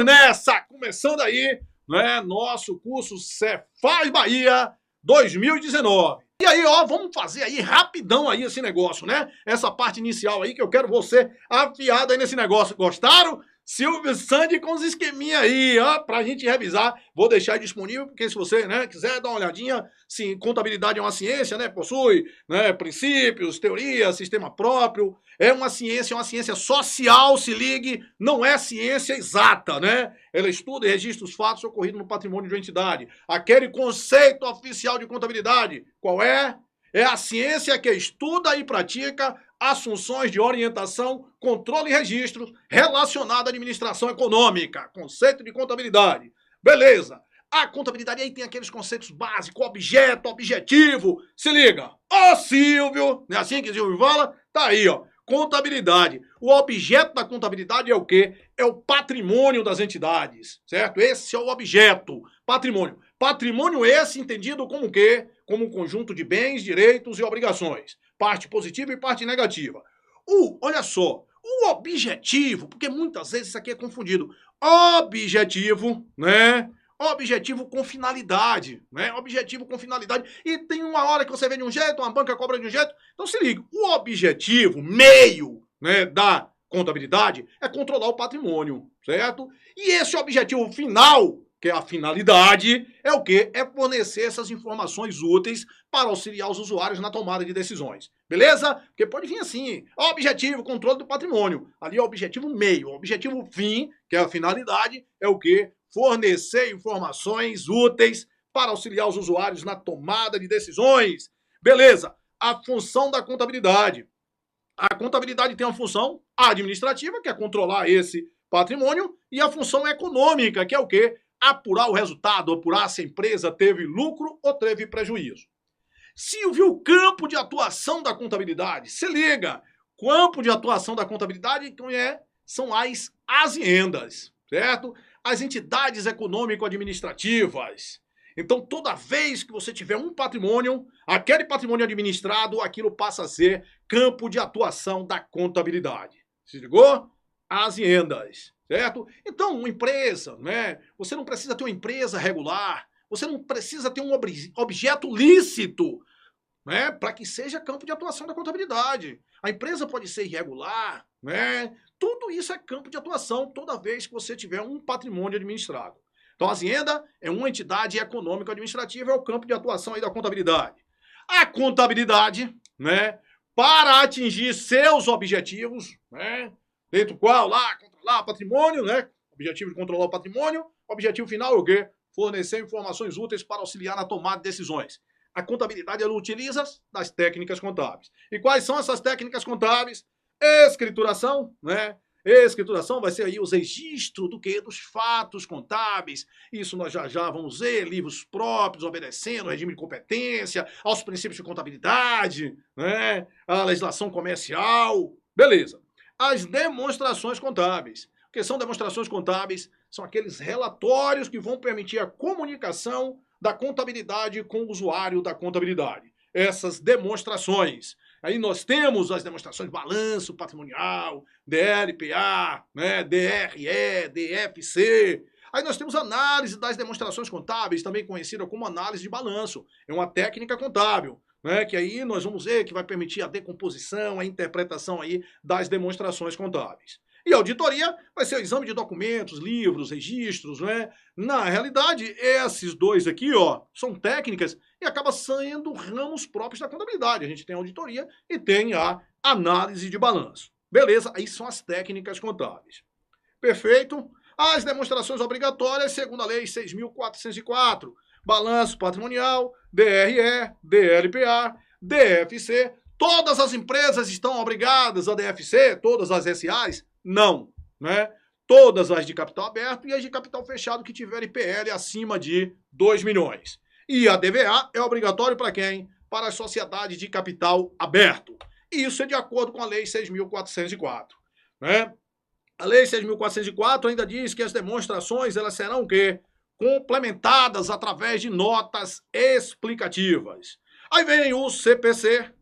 nessa! Começando aí, né, nosso curso Cefaz Bahia 2019. E aí, ó, vamos fazer aí rapidão aí esse negócio, né? Essa parte inicial aí que eu quero você afiado aí nesse negócio. Gostaram? Silvio Sandy com os esqueminha aí, ó, pra gente revisar. Vou deixar disponível, porque se você, né, quiser dar uma olhadinha, sim, contabilidade é uma ciência, né, possui, né, princípios, teoria, sistema próprio, é uma ciência social, se ligue, não é ciência exata, né? Ela estuda e registra os fatos ocorridos no patrimônio de uma entidade. Aquele conceito oficial de contabilidade, qual é? É a ciência que estuda e pratica as funções de orientação, controle e registro relacionado à administração econômica, conceito de contabilidade. Beleza. A contabilidade aí tem aqueles conceitos básicos, objeto, objetivo. Se liga. Ó, Silvio, não é assim que o Silvio fala? Tá aí, ó. Contabilidade. O objeto da contabilidade é o quê? É o patrimônio das entidades, certo? Esse é o objeto. Patrimônio. Patrimônio esse entendido como o quê? Como um conjunto de bens, direitos e obrigações. Parte positiva e parte negativa. Olha só, o objetivo, porque muitas vezes isso aqui é confundido. Objetivo, né? Objetivo com finalidade, né? Objetivo com finalidade. E tem uma hora que você vê de um jeito, uma banca cobra de um jeito. Então se liga, o objetivo, meio, né, da contabilidade é controlar o patrimônio, certo? E esse objetivo final, que é a finalidade, é o quê? É fornecer essas informações úteis para auxiliar os usuários na tomada de decisões. Beleza? Porque pode vir assim, objetivo, controle do patrimônio. Ali é o objetivo meio, o objetivo fim, que é a finalidade, é o quê? Fornecer informações úteis para auxiliar os usuários na tomada de decisões. Beleza? A função da contabilidade. A contabilidade tem uma função administrativa, que é controlar esse patrimônio, e a função econômica, que é o quê? Apurar o resultado, apurar se a empresa teve lucro ou teve prejuízo. Silvio, o campo de atuação da contabilidade, se liga, campo de atuação da contabilidade são as aziendas, certo? As entidades econômico-administrativas. Então, toda vez que você tiver um patrimônio, aquele patrimônio administrado, aquilo passa a ser campo de atuação da contabilidade. Se ligou? Aziendas, certo? Então, uma empresa, né? Você não precisa ter uma empresa regular, você não precisa ter um objeto lícito, né, para que seja campo de atuação da contabilidade. A empresa pode ser irregular, né? Tudo isso é campo de atuação toda vez que você tiver um patrimônio administrado. Então, a azienda é uma entidade econômica administrativa, é o campo de atuação aí da contabilidade. A contabilidade, né, para atingir seus objetivos, né, dentro do qual lá, controlar o patrimônio, né, objetivo de controlar o patrimônio, objetivo final é o quê? Fornecer informações úteis para auxiliar na tomada de decisões. A contabilidade ela utiliza das técnicas contábeis. E quais são essas técnicas contábeis? Escrituração, né? Escrituração vai ser aí os registros do quê? Dos fatos contábeis. Isso nós já vamos ver, livros próprios, obedecendo ao regime de competência, aos princípios de contabilidade, né? A legislação comercial. Beleza. As demonstrações contábeis. O que são demonstrações contábeis? São aqueles relatórios que vão permitir a comunicação da contabilidade com o usuário da contabilidade. Essas demonstrações. Aí nós temos as demonstrações de balanço patrimonial, DLPA, né, DRE, DFC. Aí nós temos análise das demonstrações contábeis, também conhecida como análise de balanço. É uma técnica contábil, né, que aí nós vamos ver que vai permitir a decomposição, a interpretação aí das demonstrações contábeis. E a auditoria vai ser o exame de documentos, livros, registros, né? Na realidade, esses dois aqui, ó, são técnicas e acabam sendo ramos próprios da contabilidade. A gente tem a auditoria e tem a análise de balanço. Beleza? Aí são as técnicas contábeis. Perfeito? As demonstrações obrigatórias, segundo a Lei 6.404, balanço patrimonial, DRE, DLPA, DFC. Todas as empresas estão obrigadas a DFC, todas as SAs? Não, né? Todas as de capital aberto e as de capital fechado que tiverem PL acima de 2 milhões. E a DVA é obrigatório para quem? Para as sociedades de capital aberto. Isso é de acordo com a Lei 6.404, né? A Lei 6.404 ainda diz que as demonstrações elas serão o quê? Complementadas através de notas explicativas. Aí vem o CPC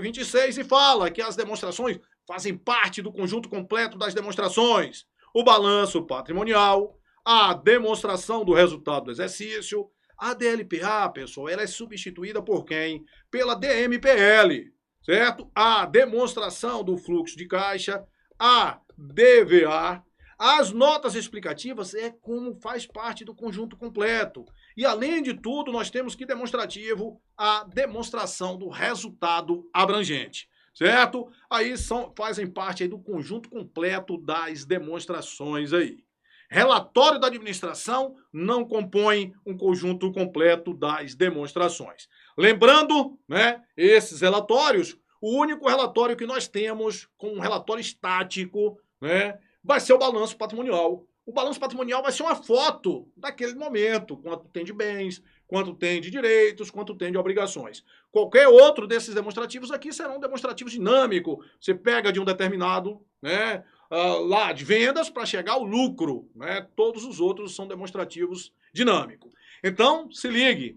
26 e fala que as demonstrações fazem parte do conjunto completo das demonstrações. o balanço patrimonial, a demonstração do resultado do exercício. A DLPA, pessoal, ela é substituída por quem? Pela DMPL, certo? A demonstração do fluxo de caixa, a DVA. As notas explicativas é como faz parte do conjunto completo. E, além de tudo, nós temos que demonstrativo a demonstração do resultado abrangente, certo? Aí fazem parte aí do conjunto completo das demonstrações aí. Relatório da administração não compõe um conjunto completo das demonstrações. Lembrando, né, esses relatórios, o único relatório que nós temos com um relatório estático, né, vai ser o balanço patrimonial. O balanço patrimonial vai ser uma foto daquele momento, quanto tem de bens, quanto tem de direitos, quanto tem de obrigações. Qualquer outro desses demonstrativos aqui será um demonstrativo dinâmico. Você pega de um determinado, né, lá de vendas para chegar ao lucro, né? Todos os outros são demonstrativos dinâmicos. Então, se ligue.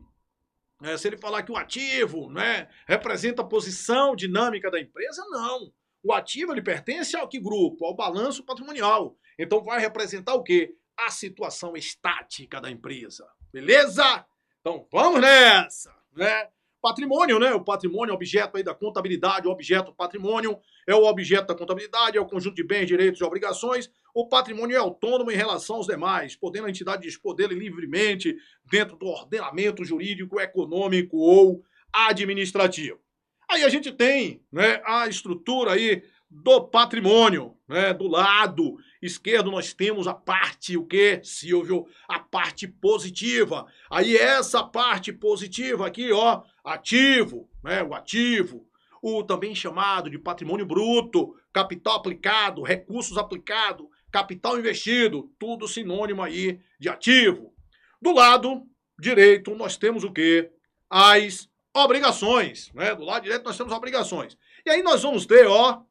Se ele falar que o ativo, né, representa a posição dinâmica da empresa, não. O ativo ele pertence ao que grupo? Ao balanço patrimonial. Então vai representar o quê? A situação estática da empresa. Beleza? Então vamos nessa, né? Patrimônio, né? O patrimônio é objeto aí da contabilidade, o objeto patrimônio é o objeto da contabilidade, é o conjunto de bens, direitos e obrigações. O patrimônio é autônomo em relação aos demais, podendo a entidade dispor dele livremente dentro do ordenamento jurídico, econômico ou administrativo. Aí a gente tem, né, a estrutura aí do patrimônio, né? Do lado esquerdo nós temos a parte, o quê, Silvio? A parte positiva. Aí essa parte positiva aqui, ó, ativo, né? O ativo, o também chamado de patrimônio bruto, capital aplicado, recursos aplicados, capital investido, tudo sinônimo aí de ativo. Do lado direito nós temos o quê? As obrigações, né? Do lado direito nós temos obrigações. E aí nós vamos ter, ó,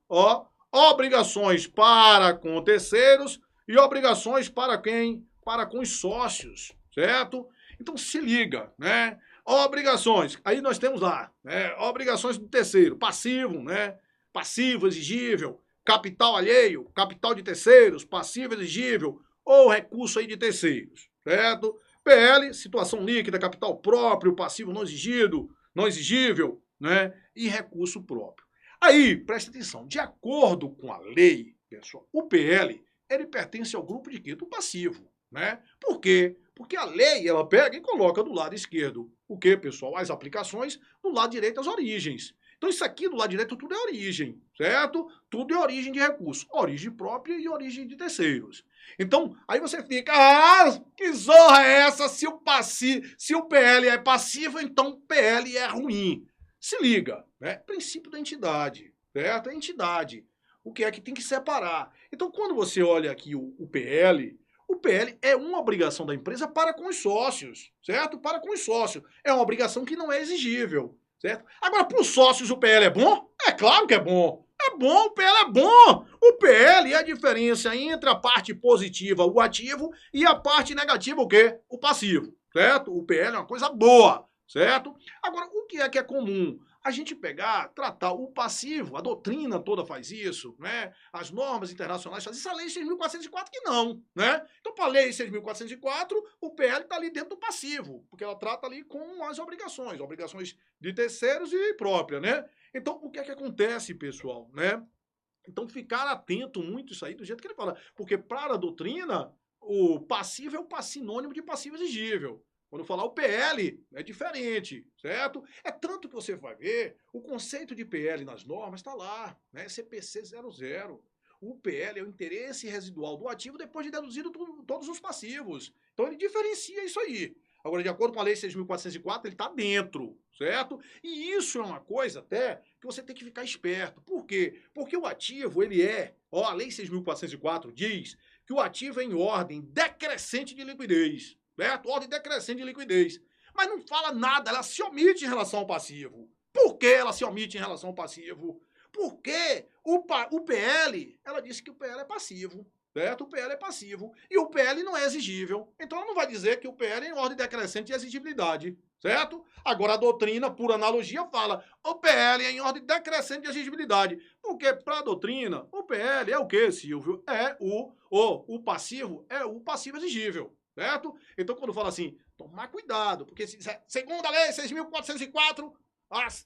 obrigações para com terceiros e obrigações para quem? Para com os sócios, certo? Então se liga, né? Obrigações, aí nós temos lá, né? Obrigações do terceiro, passivo, né? Passivo exigível, capital alheio, capital de terceiros, passivo exigível ou recurso aí de terceiros, certo? PL, situação líquida, capital próprio, passivo não exigido, não exigível, né? E recurso próprio. Aí, presta atenção, de acordo com a lei, pessoal, o PL, ele pertence ao grupo de quê? Do passivo, né? Por quê? Porque a lei, ela pega e coloca do lado esquerdo o quê, pessoal? As aplicações, do lado direito as origens. Então isso aqui do lado direito tudo é origem, certo? Tudo é origem de recurso, origem própria e origem de terceiros. Então, aí você fica, que zorra é essa? Se o PL é passivo, então o PL é ruim. Se liga, né? Princípio da entidade, certo? A entidade. O que é que tem que separar? Então, quando você olha aqui o PL é uma obrigação da empresa para com os sócios, certo? Para com os sócios. É uma obrigação que não é exigível, certo? Agora, para os sócios, o PL é bom? É claro que é bom. É bom, o PL é bom. O PL é a diferença entre a parte positiva, o ativo, e a parte negativa, o quê? O passivo, certo? O PL é uma coisa boa, certo? Agora, o que é comum? A gente pegar, tratar o passivo, a doutrina toda faz isso, né? As normas internacionais fazem isso, a lei 6.404 que não, né? Então, para a lei 6.404, o PL está ali dentro do passivo, porque ela trata ali com as obrigações de terceiros e própria, né? Então, o que é que acontece, pessoal, né? Então, ficar atento muito isso aí, do jeito que ele fala, porque para a doutrina, o passivo é o sinônimo de passivo exigível. Quando falar o PL, é diferente, certo? É tanto que você vai ver, o conceito de PL nas normas está lá, né? CPC 00. O PL é o interesse residual do ativo depois de deduzido todos os passivos. Então ele diferencia isso aí. Agora, de acordo com a lei 6.404, ele está dentro, certo? E isso é uma coisa até que você tem que ficar esperto. Por quê? Porque o ativo, ele é, a lei 6.404 diz que o ativo é em ordem decrescente de liquidez. Certo? Ordem decrescente de liquidez. Mas não fala nada, ela se omite em relação ao passivo. Por que ela se omite em relação ao passivo? Porque o PL, ela disse que o PL é passivo. certo? O PL é passivo e o PL não é exigível. Então ela não vai dizer que o PL é em ordem decrescente de exigibilidade, certo? Agora a doutrina, por analogia, fala o PL é em ordem decrescente de exigibilidade. Porque para a doutrina, o PL é o quê, Silvio? É o passivo, é o passivo exigível, certo? Então quando fala assim, tomar cuidado, porque segundo a lei 6.404,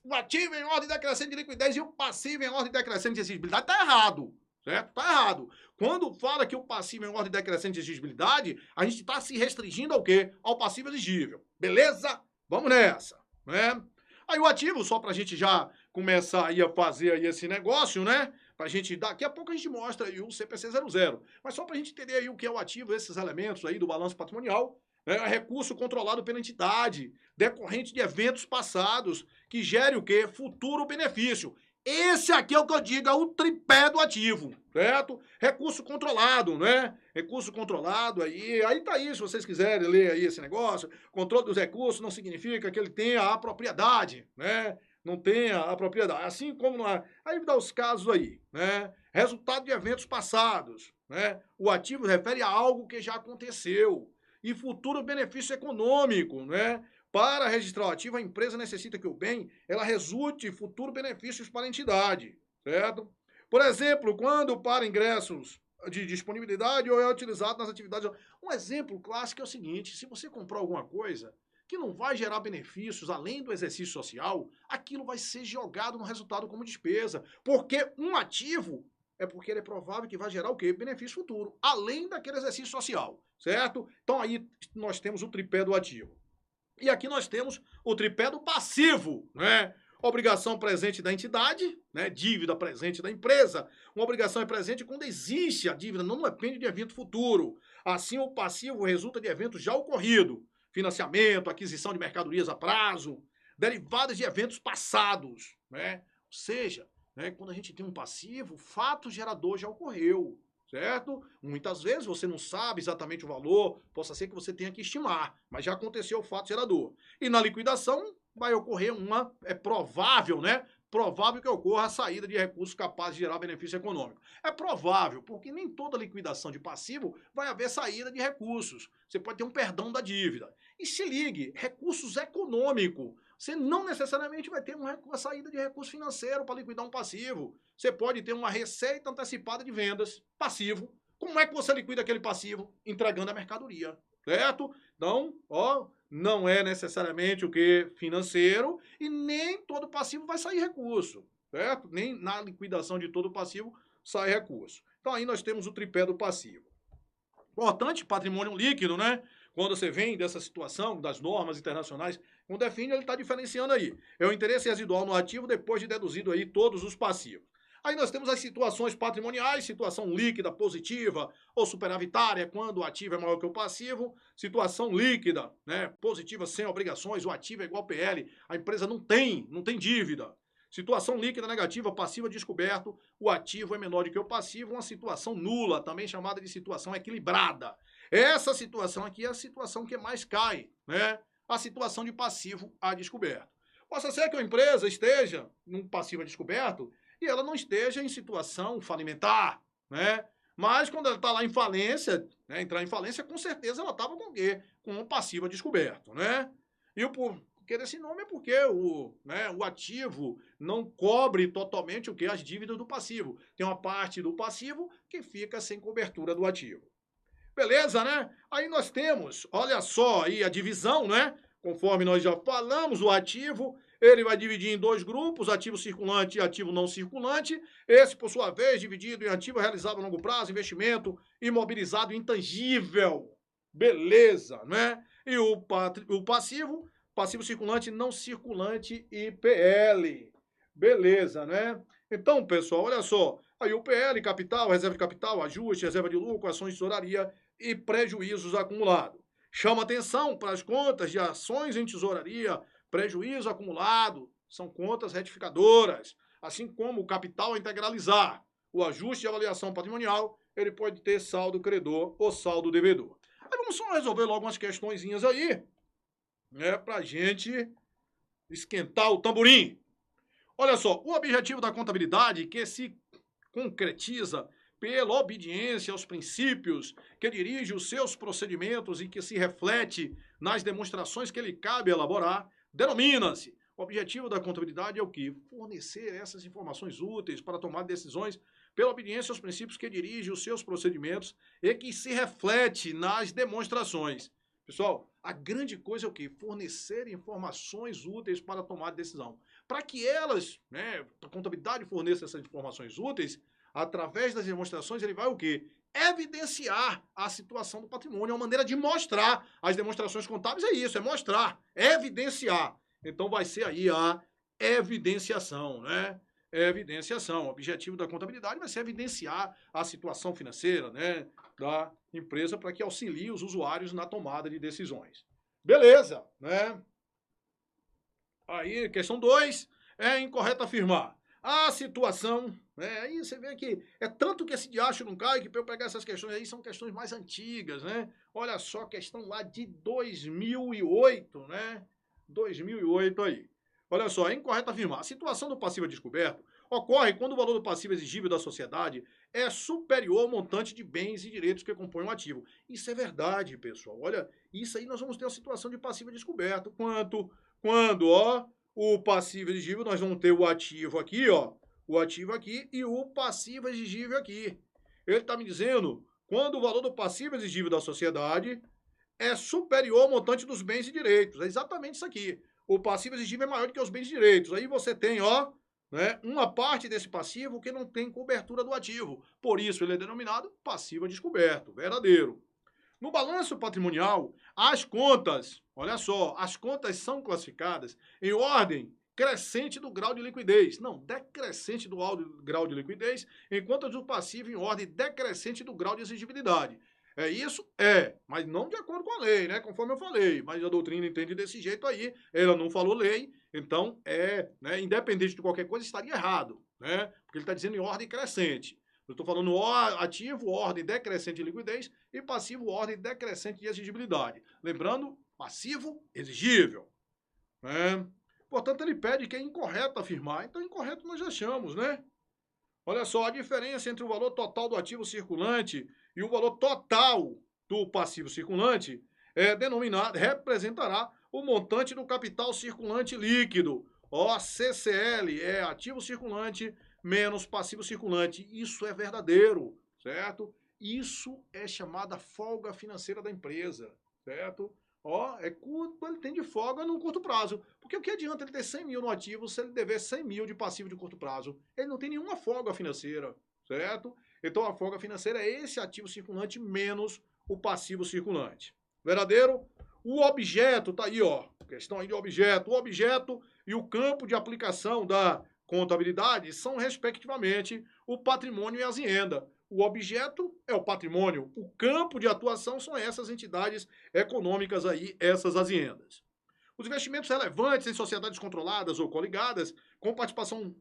o ativo é em ordem decrescente de liquidez e o passivo é em ordem decrescente de exigibilidade, tá errado. Certo? Tá errado. Quando fala que o passivo é em ordem decrescente de exigibilidade, a gente está se restringindo ao quê? Ao passivo exigível. Beleza? Vamos nessa, né? Aí o ativo, só para a gente já começar aí a fazer aí esse negócio, né? Pra gente, daqui a pouco a gente mostra aí o CPC 00. Mas só para a gente entender aí o que é o ativo, esses elementos aí do balanço patrimonial, é recurso controlado pela entidade, decorrente de eventos passados, que gere o quê? Futuro benefício. Esse aqui é o que eu digo, é o tripé do ativo, certo? Recurso controlado, né? Recurso controlado aí tá aí, se vocês quiserem ler aí esse negócio. Controle dos recursos não significa que ele tenha a propriedade, né? Não tenha a propriedade. Assim como aí dá os casos aí, né? Resultado de eventos passados, né? O ativo refere a algo que já aconteceu. E futuro benefício econômico, né? Para registrar o ativo, a empresa necessita que o bem ela resulte em futuro benefícios para a entidade, certo? Por exemplo, quando para ingressos de disponibilidade ou é utilizado nas atividades. Um exemplo clássico é o seguinte: se você comprar alguma coisa que não vai gerar benefícios além do exercício social, aquilo vai ser jogado no resultado como despesa, porque um ativo é porque ele é provável que vai gerar o quê? Benefício futuro, além daquele exercício social, certo? Então aí nós temos o tripé do ativo. E aqui nós temos o tripé do passivo, né? Obrigação presente da entidade, né? Dívida presente da empresa. Uma obrigação é presente quando existe a dívida, não depende de evento futuro. Assim, o passivo resulta de evento já ocorrido. Financiamento, aquisição de mercadorias a prazo, derivadas de eventos passados, né? Ou seja, né, quando a gente tem um passivo, o fato gerador já ocorreu, certo? Muitas vezes você não sabe exatamente o valor, possa ser que você tenha que estimar, mas já aconteceu o fato gerador. E na liquidação vai ocorrer é provável, né? Provável que ocorra a saída de recursos capazes de gerar benefício econômico. É provável, porque nem toda liquidação de passivo vai haver saída de recursos. Você pode ter um perdão da dívida. E se ligue, recursos econômicos. Você não necessariamente vai ter uma saída de recurso financeiro para liquidar um passivo. Você pode ter uma receita antecipada de vendas, passivo. Como é que você liquida aquele passivo? Entregando a mercadoria, certo? Então, não é necessariamente o que financeiro e nem todo passivo vai sair recurso, certo? Nem na liquidação de todo passivo sai recurso. Então aí nós temos o tripé do passivo. Importante, patrimônio líquido, né? Quando você vem dessa situação, das normas internacionais, quando define, ele está diferenciando aí. É o interesse residual no ativo depois de deduzido aí todos os passivos. Aí nós temos as situações patrimoniais, situação líquida positiva ou superavitária, quando o ativo é maior que o passivo. Situação líquida, né, positiva sem obrigações, o ativo é igual ao PL, a empresa não tem dívida. Situação líquida negativa, passiva descoberto, o ativo é menor do que o passivo, uma situação nula, também chamada de situação equilibrada. Essa situação aqui é a situação que mais cai, né? A situação de passivo a descoberto. Possa ser que a empresa esteja num passivo a descoberto e ela não esteja em situação falimentar, né? Mas quando ela está lá em falência, né, entrar em falência, com certeza ela estava com o quê? Com um passivo a descoberto, né? E porque desse nome é porque o ativo não cobre totalmente o que? As dívidas do passivo. Tem uma parte do passivo que fica sem cobertura do ativo. Beleza, né? Aí nós temos, olha só aí a divisão, né? Conforme nós já falamos, o ativo, ele vai dividir em dois grupos, ativo circulante e ativo não circulante. Esse, por sua vez, dividido em ativo realizado a longo prazo, investimento imobilizado intangível. Beleza, né? E o passivo circulante, não circulante e PL. Beleza, né? Então, pessoal, olha só. Aí o PL, capital, reserva de capital, ajuste, reserva de lucro, ações de tesouraria e prejuízos acumulados. Chama atenção para as contas de ações em tesouraria, prejuízo acumulado, são contas retificadoras, assim como o capital a integralizar. O ajuste de avaliação patrimonial, ele pode ter saldo credor ou saldo devedor. Aí vamos só resolver logo umas questõezinhas aí, né, pra gente esquentar o tamborim. Olha só, o objetivo da contabilidade que se concretiza pela obediência aos princípios que dirige os seus procedimentos e que se reflete nas demonstrações que lhe cabe elaborar, denomina-se. O objetivo da contabilidade é o quê? Fornecer essas informações úteis para tomar decisões pela obediência aos princípios que dirige os seus procedimentos e que se reflete nas demonstrações. Pessoal, a grande coisa é o quê? Fornecer informações úteis para tomar decisão. Para que elas, a contabilidade forneça essas informações úteis, através das demonstrações, ele vai o quê? Evidenciar a situação do patrimônio. É uma maneira de mostrar. As demonstrações contábeis é isso, é mostrar, evidenciar. Então vai ser aí a evidenciação, né? Evidenciação. O objetivo da contabilidade vai ser evidenciar a situação financeira, né, da empresa para que auxilie os usuários na tomada de decisões. Beleza, né? Aí, questão 2, é incorreto afirmar. A situação, aí você vê que é tanto que esse diacho não cai, que para eu pegar essas questões aí são questões mais antigas, né? Olha só, questão lá de 2008, né? 2008 aí. Olha só, é incorreto afirmar. A situação do passivo a descoberto ocorre quando o valor do passivo exigível da sociedade é superior ao montante de bens e direitos que compõem o ativo. Isso é verdade, pessoal. Olha, isso aí nós vamos ter uma situação de passivo a descoberto. Quando, ó, o passivo exigível, nós vamos ter o ativo aqui, ó, o ativo aqui e o passivo exigível aqui. Ele está me dizendo, quando o valor do passivo exigível da sociedade é superior ao montante dos bens e direitos. É exatamente isso aqui. O passivo exigível é maior do que os bens e direitos. Aí você tem, ó, né, uma parte desse passivo que não tem cobertura do ativo. Por isso ele é denominado passivo a descoberto, verdadeiro. No balanço patrimonial, as contas, olha só, as contas são classificadas em ordem crescente do grau de liquidez. Não, decrescente do grau de liquidez, enquanto as do passivo em ordem decrescente do grau de exigibilidade. É isso? É, mas não de acordo com a lei, né? Conforme eu falei, mas a doutrina entende desse jeito aí, ela não falou lei, então né, independente de qualquer coisa, estaria errado, né? Porque ele está dizendo em ordem crescente. Eu estou falando ativo, ordem decrescente de liquidez e passivo, ordem decrescente de exigibilidade. Lembrando, passivo exigível, né? Portanto, ele pede que é incorreto afirmar. Então, incorreto nós já achamos, né? Olha só, a diferença entre o valor total do ativo circulante e o valor total do passivo circulante representará o montante do capital circulante líquido. Ó, CCL é ativo circulante menos passivo circulante. Isso é verdadeiro, certo? Isso é chamada folga financeira da empresa, certo? Ó, é quanto ele tem de folga num curto prazo. Porque o que adianta ele ter 100 mil no ativo se ele dever 100 mil de passivo de curto prazo? Ele não tem nenhuma folga financeira, certo? Então a folga financeira é esse ativo circulante menos o passivo circulante. Verdadeiro? O objeto, tá aí, ó. Questão aí de objeto. O objeto e o campo de aplicação da contabilidade são, respectivamente, o patrimônio e a azienda. O objeto é o patrimônio, o campo de atuação são essas entidades econômicas aí, essas aziendas. Os investimentos relevantes em sociedades controladas ou coligadas, com participação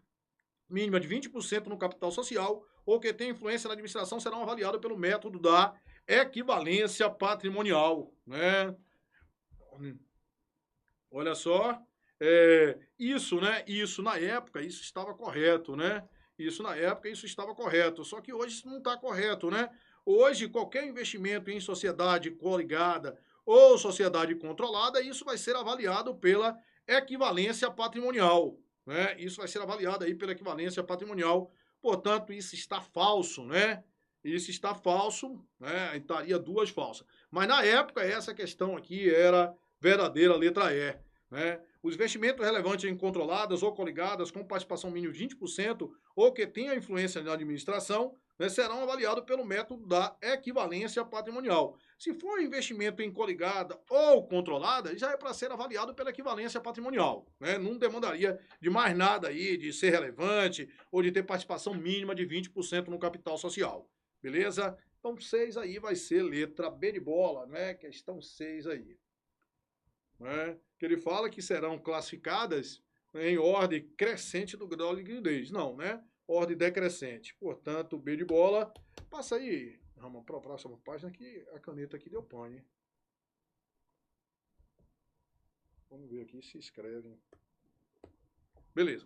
mínima de 20% no capital social ou que tenha influência na administração, serão avaliados pelo método da equivalência patrimonial, né? Olha só, isso, né? Isso na época, isso estava correto, né? Isso na época, isso estava correto. Só que hoje isso não está correto, né? Hoje, qualquer investimento em sociedade coligada ou sociedade controlada, isso vai ser avaliado pela equivalência patrimonial, né? Isso vai ser avaliado aí pela equivalência patrimonial. Portanto, isso está falso, né? Isso está falso, né? Estaria duas falsas. Mas na época, essa questão aqui era verdadeira, letra E, né? Os investimentos relevantes em controladas ou coligadas com participação mínima de 20% ou que tenha influência na administração, né, serão avaliados pelo método da equivalência patrimonial. Se for investimento em coligada ou controlada, já é para ser avaliado pela equivalência patrimonial, né? Não demandaria de mais nada aí, de ser relevante ou de ter participação mínima de 20% no capital social. Beleza? Então, 6 aí vai ser letra B de bola, né? Questão 6 aí. Né? Que ele fala que serão classificadas em ordem crescente do grau de liquidez. Não, né? Ordem decrescente. Portanto, B de bola. Passa aí, Ramon, para a próxima página que a caneta aqui deu pane. Vamos ver aqui se escreve. Beleza.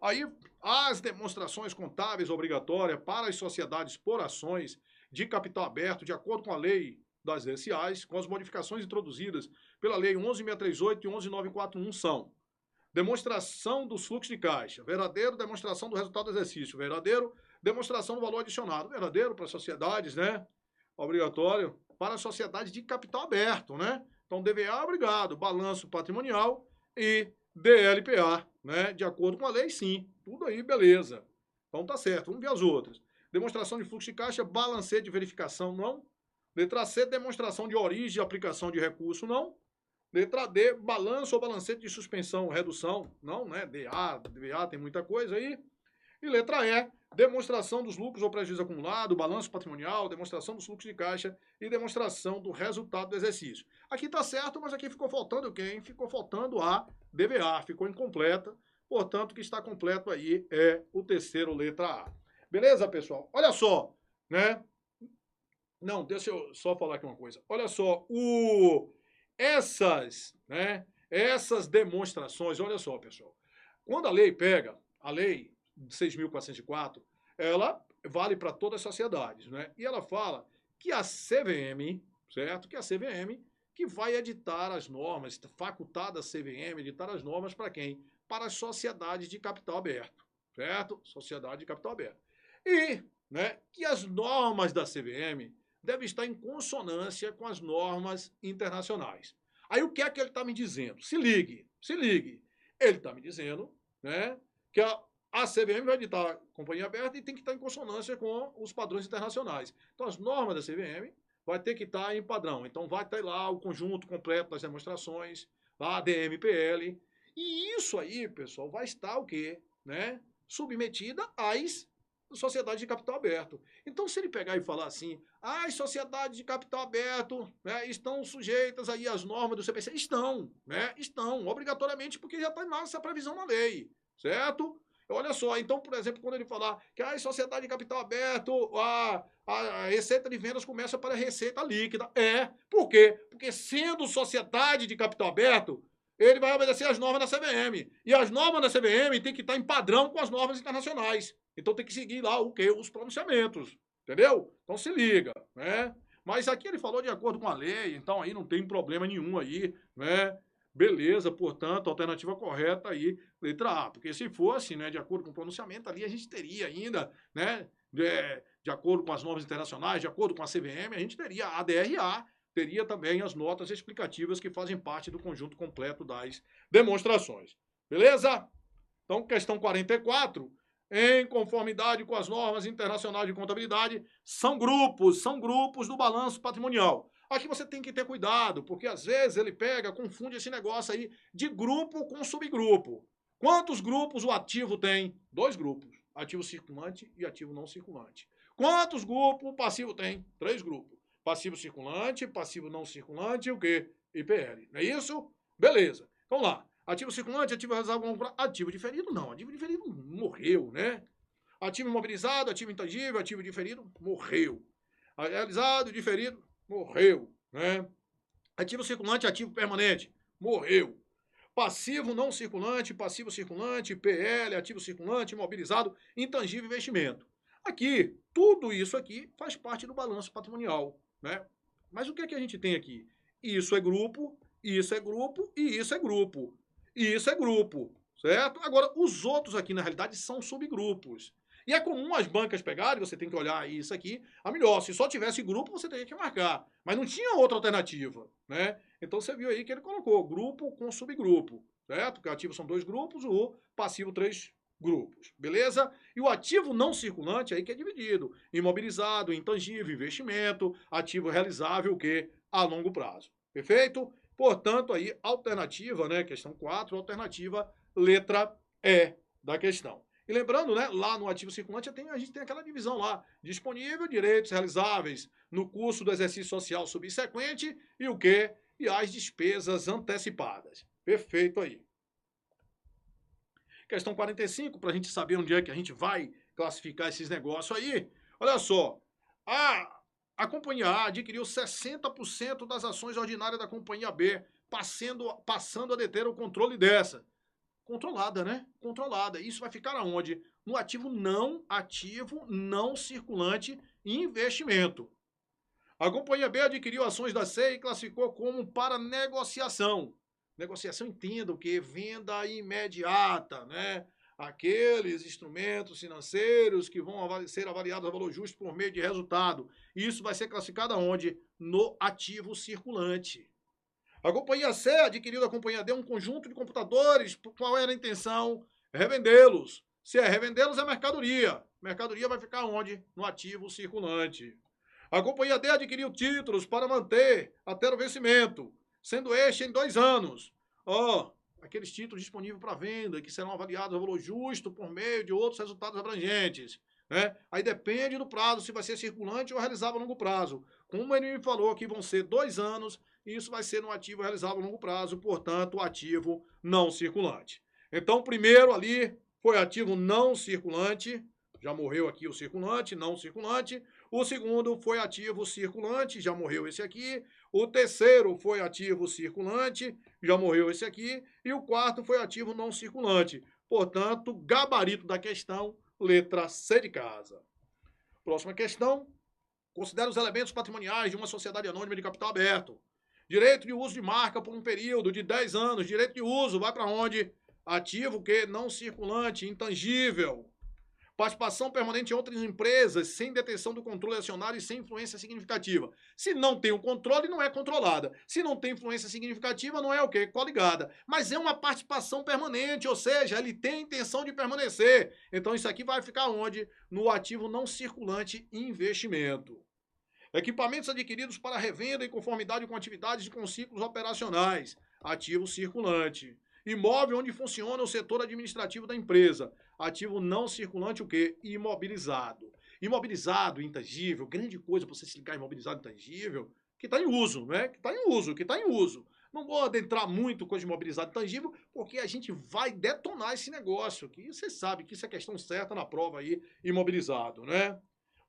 Aí, as demonstrações contábeis obrigatórias para as sociedades por ações de capital aberto, de acordo com a lei das SAs, com as modificações introduzidas pela lei 11.638 e 11.941 são: demonstração dos fluxos de caixa, verdadeiro, demonstração do resultado do exercício, verdadeiro, demonstração do valor adicionado, verdadeiro para sociedades, né? Obrigatório para sociedades de capital aberto, né? Então, DVA, obrigado, balanço patrimonial e DLPA, né? De acordo com a lei, sim. Tudo aí, beleza. Então, tá certo. Vamos ver as outras. Demonstração de fluxo de caixa, balancete de verificação, não. Letra C, demonstração de origem e aplicação de recurso, não. Letra D, balanço ou balancete de suspensão, redução, não, né? DVA, tem muita coisa aí. E letra E, demonstração dos lucros ou prejuízo acumulado, balanço patrimonial, demonstração dos fluxos de caixa e demonstração do resultado do exercício. Aqui está certo, mas aqui ficou faltando quem? Ficou faltando a DVA, ficou incompleta. Portanto, o que está completo aí é o terceiro, letra A. Beleza, pessoal? Olha só, né? Não, deixa eu só falar aqui uma coisa. Olha só, essas demonstrações, olha só, pessoal. Quando a lei pega, a lei 6.404, ela vale para todas as sociedades, né? E ela fala que a CVM, certo? Que a CVM que vai editar as normas, facultada a CVM editar as normas para quem? Para as sociedades de capital aberto, certo? Sociedade de capital aberto. E, né, que as normas da CVM devem estar em consonância com as normas internacionais. Aí o que é que ele está me dizendo? Se ligue. Ele está me dizendo, né, que a CVM vai editar a companhia aberta e tem que estar em consonância com os padrões internacionais. Então, as normas da CVM vai ter que estar em padrão. Então, vai ter lá o conjunto completo das demonstrações, lá a DMPL. E isso aí, pessoal, vai estar o quê? Né? Submetida às sociedades de capital aberto. Então, se ele pegar e falar assim, as sociedades de capital aberto, né, estão sujeitas aí às normas do CPC, estão, né? Estão, obrigatoriamente, porque já está lá essa previsão na lei, certo? Olha só, então, por exemplo, quando ele falar que a sociedade de capital aberto, a receita de vendas começa para a receita líquida. Por quê? Porque sendo sociedade de capital aberto, ele vai obedecer às normas da CVM. E as normas da CVM têm que estar em padrão com as normas internacionais. Então tem que seguir lá o quê? Os pronunciamentos. Entendeu? Então se liga, né? Mas aqui ele falou de acordo com a lei, então aí não tem problema nenhum aí, né? Beleza, portanto, alternativa correta aí, letra A. Porque se fosse, né, de acordo com o pronunciamento, ali a gente teria ainda, né, de acordo com as normas internacionais, de acordo com a CVM, a gente teria a DRA, teria também as notas explicativas que fazem parte do conjunto completo das demonstrações. Beleza? Então, questão 44, em conformidade com as normas internacionais de contabilidade, são grupos do balanço patrimonial. Aqui você tem que ter cuidado, porque às vezes ele confunde esse negócio aí de grupo com subgrupo. Quantos grupos o ativo tem? 2 grupos, ativo circulante e ativo não circulante. Quantos grupos o passivo tem? 3 grupos. Passivo circulante, passivo não circulante e o quê? IPL. Não é isso? Beleza. Vamos lá. Ativo circulante, ativo realizável, ativo diferido, não. Ativo diferido morreu, né? Ativo imobilizado, ativo intangível, ativo diferido, morreu. Realizado, diferido, morreu, né? Ativo circulante, ativo permanente, morreu. Passivo não circulante, passivo circulante, PL, ativo circulante, imobilizado, intangível, investimento. Aqui, tudo isso aqui faz parte do balanço patrimonial, né? Mas o que é que a gente tem aqui? Isso é grupo, isso é grupo e isso é grupo. E isso é grupo, certo? Agora, os outros aqui, na realidade, são subgrupos. E é comum as bancas pegarem, você tem que olhar isso aqui, a melhor, se só tivesse grupo, você teria que marcar. Mas não tinha outra alternativa, né? Então você viu aí que ele colocou grupo com subgrupo, certo? Porque o ativo são 2 grupos, o passivo 3 grupos, beleza? E o ativo não circulante aí que é dividido. Imobilizado, intangível, investimento, ativo realizável, o quê? A longo prazo. Perfeito? Portanto, aí, alternativa, né? Questão 4, alternativa, letra E da questão. E lembrando, né, lá no ativo circulante a gente tem aquela divisão lá, disponível, direitos realizáveis no curso do exercício social subsequente e o quê? E as despesas antecipadas. Perfeito aí. Questão 45, para a gente saber onde é que a gente vai classificar esses negócios aí. Olha só, a companhia A adquiriu 60% das ações ordinárias da companhia B, passando a deter o controle dessa. Controlada, né? Controlada. Isso vai ficar aonde? No ativo não circulante e investimento. A companhia B adquiriu ações da C e classificou como para negociação. Negociação, entenda o que? Venda imediata, né? Aqueles instrumentos financeiros que vão ser avaliados a valor justo por meio de resultado. Isso vai ser classificado aonde? No ativo circulante. A companhia C adquiriu da companhia D um conjunto de computadores. Qual era a intenção? Revendê-los. Se é revendê-los, é mercadoria. Mercadoria vai ficar onde? No ativo circulante. A companhia D adquiriu títulos para manter até o vencimento, sendo este em 2 anos. Aqueles títulos disponíveis para venda, que serão avaliados a valor justo por meio de outros resultados abrangentes. Né? Aí depende do prazo, se vai ser circulante ou realizável a longo prazo. Como ele me falou que vão ser 2 anos, isso vai ser no ativo realizável a longo prazo, portanto, ativo não circulante. Então, primeiro ali foi ativo não circulante, já morreu aqui o circulante, não circulante. O segundo foi ativo circulante, já morreu esse aqui. O terceiro foi ativo circulante, já morreu esse aqui. E o quarto foi ativo não circulante. Portanto, gabarito da questão, letra C de casa. Próxima questão. Considera os elementos patrimoniais de uma sociedade anônima de capital aberto. Direito de uso de marca por um período de 10 anos. Direito de uso vai para onde? Ativo que não circulante, intangível. Participação permanente em outras empresas, sem detenção do controle acionário e sem influência significativa. Se não tem o controle, não é controlada. Se não tem influência significativa, não é o quê? Coligada. Mas é uma participação permanente, ou seja, ele tem a intenção de permanecer. Então isso aqui vai ficar onde? No ativo não circulante investimento. Equipamentos adquiridos para revenda em conformidade com atividades e com ciclos operacionais. Ativo circulante. Imóvel onde funciona o setor administrativo da empresa. Ativo não circulante, o quê? Imobilizado. Imobilizado, intangível, grande coisa para você se ligar imobilizado, intangível, que está em uso, né? Que está em uso. Não vou adentrar muito coisa de imobilizado, intangível, porque a gente vai detonar esse negócio, que você sabe que isso é questão certa na prova aí, imobilizado, né?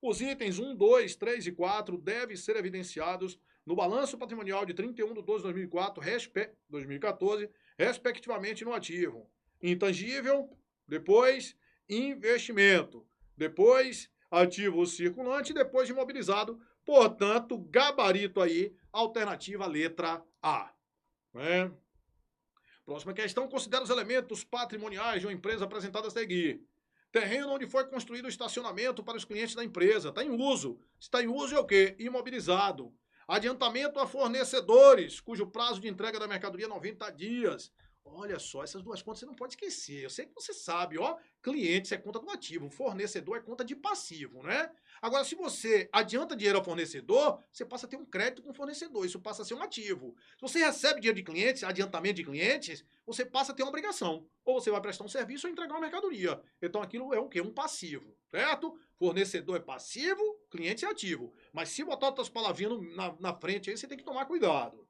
Os itens 1, 2, 3 e 4 devem ser evidenciados no balanço patrimonial de 31/12/2014, respectivamente no ativo. Intangível, depois investimento, depois ativo circulante, depois imobilizado. Portanto, gabarito aí, alternativa letra A. Né? Próxima questão, considera os elementos patrimoniais de uma empresa apresentados a seguir. Terreno onde foi construído o estacionamento para os clientes da empresa. Está em uso. Está em uso é o quê? Imobilizado. Adiantamento a fornecedores, cujo prazo de entrega da mercadoria é 90 dias. Olha só, essas duas contas você não pode esquecer. Eu sei que você sabe, ó, cliente é conta do ativo, fornecedor é conta de passivo, né? Agora, se você adianta dinheiro ao fornecedor, você passa a ter um crédito com o fornecedor, isso passa a ser um ativo. Se você recebe dinheiro de clientes, adiantamento de clientes, você passa a ter uma obrigação. Ou você vai prestar um serviço ou entregar uma mercadoria. Então, aquilo é o quê? Um passivo, certo? Fornecedor é passivo, cliente é ativo. Mas se botar outras palavrinhas na frente aí, você tem que tomar cuidado.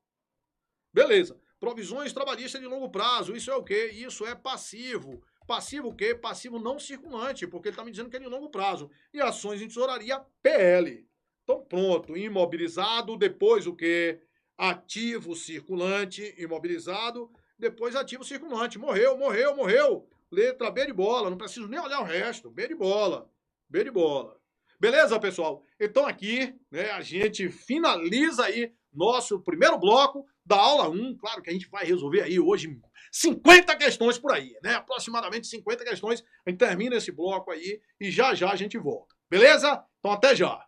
Beleza. Provisões trabalhistas de longo prazo, isso é o quê? Isso é passivo. Passivo o quê? Passivo não circulante, porque ele está me dizendo que é de longo prazo. E ações em tesouraria, PL. Então pronto, imobilizado, depois o quê? Ativo circulante, imobilizado, depois ativo circulante. Morreu. Letra B de bola, não preciso nem olhar o resto. B de bola. Beleza, pessoal? Então aqui, né, a gente finaliza aí nosso primeiro bloco da aula 1. Claro que a gente vai resolver aí hoje 50 questões por aí, né? Aproximadamente 50 questões. A gente termina esse bloco aí e já a gente volta. Beleza? Então até já.